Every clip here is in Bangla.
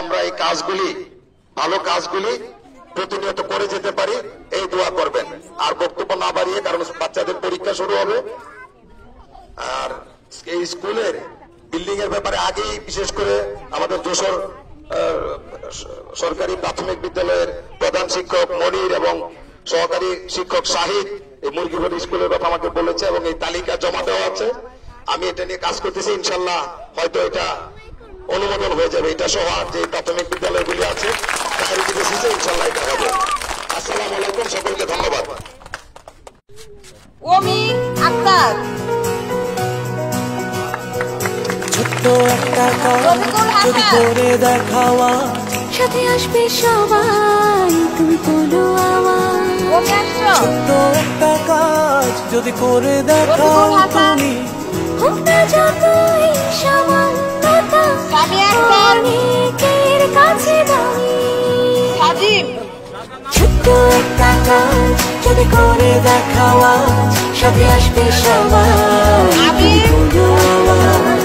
আমরা এই কাজগুলি, ভালো কাজগুলি প্রতিনিয়ত করে যেতে পারি, এই দোয়া করবেন। আর বক্তব্য না বাড়িয়ে, কারণ বাচ্চাদের পরীক্ষা শুরু হবে। আর এই স্কুলের বিল্ডিং এর ব্যাপারে আগেই বিশেষ করে আমাদের যশোর সরকারি প্রাথমিক বিদ্যালয়ের প্রধান শিক্ষক মনির এবং সহকারী শিক্ষক শাহিদ এই মুরগিবাড়ি স্কুলের কথা আমাকে বলেছে এবং এই তালিকা জমা দেওয়া আছে। আমি এটা নিয়ে কাজ করতেছি, ইনশাল্লাহ হয়তো এটা অনুমোদন হয়ে যাবে। এটা সহ যে প্রাথমিক বিদ্যালয়গুলি আছে ইনশাল্লাহ এটা হবে। আসসালামু আলাইকুম, সকলকে ধন্যবাদ। ওমি আক্তার, ছোট্ট একটা কাজ যদি করে দেখাওয়া, সাথে আসবে সবাই, তুমি বলো আমার। ছোট্ট একটা কাজ যদি করে দেখাও তুমি, হোক না যতই সামান্যতা, অনেকের কাছে দামি। ছোট্ট একটা কাজ যদি করে দেখাওয়া, সাথে আসবে সবাই, বলো আমার।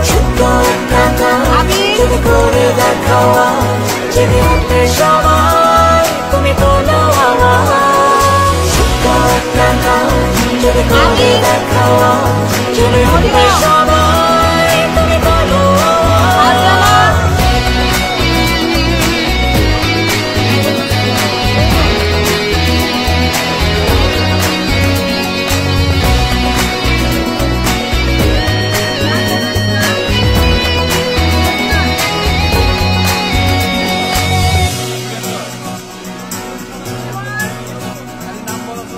ছোট্ট একটা কাজ যদি করে দেখাওয়া, জেনে উঠবে সবাই, তুমি বলো আমার। ছোট্ট একটা কাজ যদি করে দেখাওয়া, জেনে উঠবে সবাই, তুমি বলো আমার।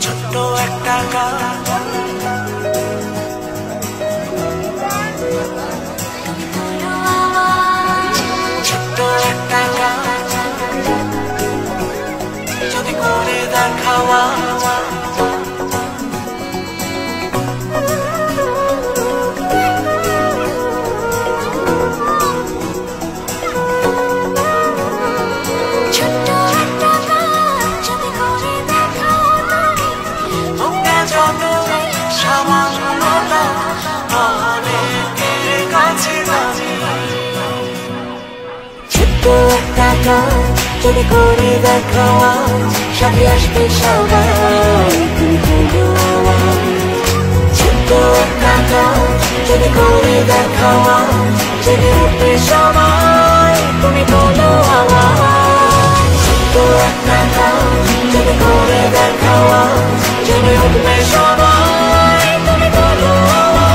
ছোট্ট একটা কাজ ছোট্ট একটা কাজ যদি করে দেখাওয়া, ছোট্ট একটা কাজ যদি করে দেখাও তুমি, হোক না যতই সামান্যতা, অনেকের কাছে দামি। ছোট্ট একটা কাজ যদি করে দেখাওয়া, সাথে আসবে সবাই, তুমি বলো আমার। ছোট্ট একটা কাজ যদি করে দেখাওয়া, জেনে উঠবে সবাই, তুমি বলো আমার। ছোট্ট একটা কাজ যদি করে দেখাওয়া, জেনে উঠবে সবাই, তুমি বলো আমার।